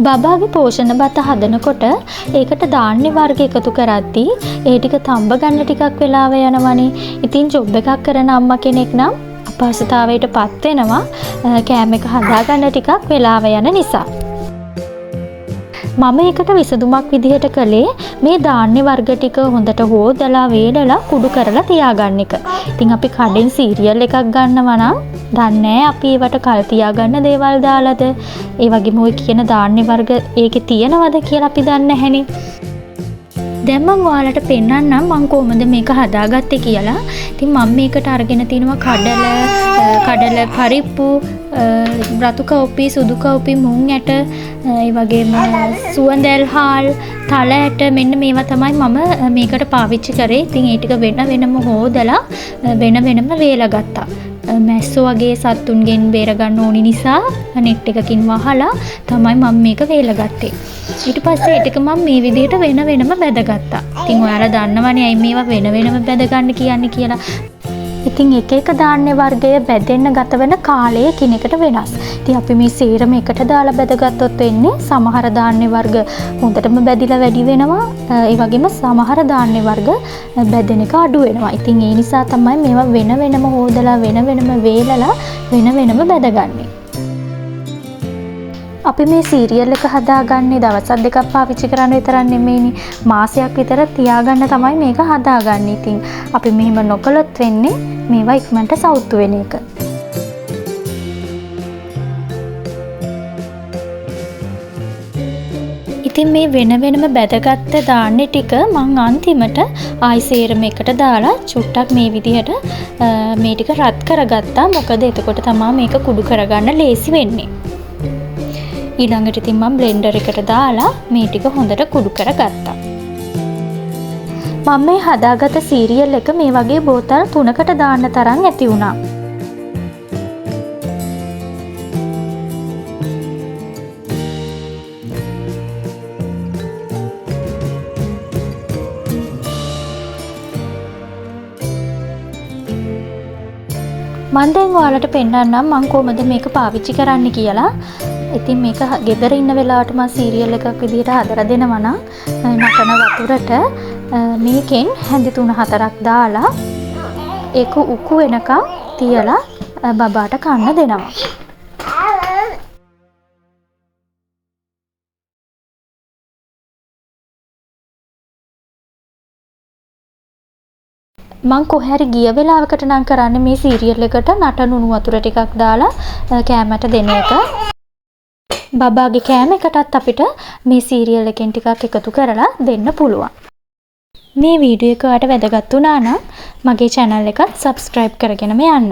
බබාගේ පෝෂණ බත හදනකොට ඒකට ධාන්‍ය වර්ග එකතු කරද්දී ඒ ටික තඹ ගන්න ටිකක් වෙලාව යනවනේ. ඉතින් ජොබ් එකක් කරන අම්මා කෙනෙක් නම් අපහසුතාවයටපත් වෙනවා කෑම එක හදාගන්න ටිකක් වෙලාව යන නිසා. මම ඒකට විසඳුමක් විදිහට කළේ මේ ධාන්‍ය වර්ග ටික හොඳට හොදලා වේලලා කුඩු කරලා තියාගන්න එක. ඉතින් අපි කඩෙන් සීරියල් එකක් ගන්නවා නම් දන්නේ අපි ඒවට කල් තියාගන්න දේවල් දාලාද ඒ වගේම ඔය කියන ධාන්‍ය වර්ග ඒකේ තියෙනවද කියලා අපි දන්නේ නැහෙනේ. දැන් මම ඔයාලට පෙන්නන්නම් මම කොහොමද මේක හදාගත්තේ කියලා. ඉතින් මම මේකට අරගෙන තිනවා කඩල පරිප්පු රතු කවුපි සුදු කවුපි මුං ඇට ඒ වගේම සුවඳැල් හාල් තල ඇට මෙන්න මේවා තමයි මම මේකට පාවිච්චි කරේ. ඉතින් ඒ ටික වෙනම හොදලා වෙනම වේලා ගත්තා. මැස්සෝ වගේ සත්තුන්ගෙන් බේර ගන්න ඕනි නිසා නෙට් එකකින් වහලා තමයි මම මේක වේලා ගත්තේ. ඊට පස්සේ ඒ ටික මම මේ විදිහට වෙනම බැදගත්තා. ඉතින් ඔයාලා දන්නවනේ ඇයි මේවා වෙනම බැද ගන්න කියන්නේ කියලා. ඉතින් එක ධාන්‍ය වර්ගය බැදෙන්න ගත වෙන කාලය කිනකට වෙනස්. ඉතින් අපි මේ සේරම එකට දාලා බැදගත්තොත් වෙන්නේ සමහර ධාන්‍ය වර්ග හොඳටම බැදිලා වැඩි වෙනවා. ඒ වගේම සමහර ධාන්‍ය වර්ග බැදෙන එක අඩු වෙනවා. ඉතින් ඒ නිසා තමයි මේවා වෙනම හොදලා වෙනම වේලලා වෙනම බැදගන්නේ. අපි මේ සීරියල් එක හදාගන්නේ දවස් දෙකක් පාවිච්චි කරන්න විතරක් නෙමෙයිනේ. මාසයක් විතර තියාගන්න තමයි මේක හදාගන්නේ. ඉතින් අපි මෙහෙම නොකළොත් වෙන්නේ මේවා ඉක්මනට සවුත්තු වෙන එක. ඉතින් මේ වෙනම බැදගත්ත ධාන්‍ය ටික මං අන්තිමට ආයි සේරම එකට දාලා චුට්ටක් මේ විදිහට මේ ටික රත් කරගත්තා. මොකද එතකොට තමයි මේක කුඩු කරගන්න ලේසි වෙන්නේ. ඊළඟට ඉතින් මම බ්ලෙන්ඩර් එකට දාලා මේ ටික හොඳට කුඩු කරගත්තා. මම මේ හදාගත්ත සීරියල් එක මේ වගේ බෝතල් 3කට දාන්න තරම් ඇති වුණා. මම දැන් ඔයාලට පෙන්නන්නම් මම කොහොමද මේක පාවිච්චි කරන්න කියලා. ඉතින් මේක ගෙදර ඉන්න වෙලාවට මම සීරියල් එකක් විදිහට හදලා දෙනවා නම් නටන වතුරට මේකෙන් හැඳි 3-4ක් දාලා ඒක උකු වෙනකම් තියලා බබාට කන්න දෙනවා. මං කොහේ හරි ගිය වෙලාවකට නම් කරන්නේ මේ සීරියල් එකට නටන උණු වතුර ටිකක් දාලා කෑමට දෙන එක. බබාගේ කෑම එකටත් අපිට මේ සීරියල් එකෙන් ටිකක් එකතු කරලා දෙන්න පුළුවන්. මේ වීඩියෝ එක ඔයාලට වැදගත් වුණා නම් මගේ channel එක subscribe කරගෙනම යන්න.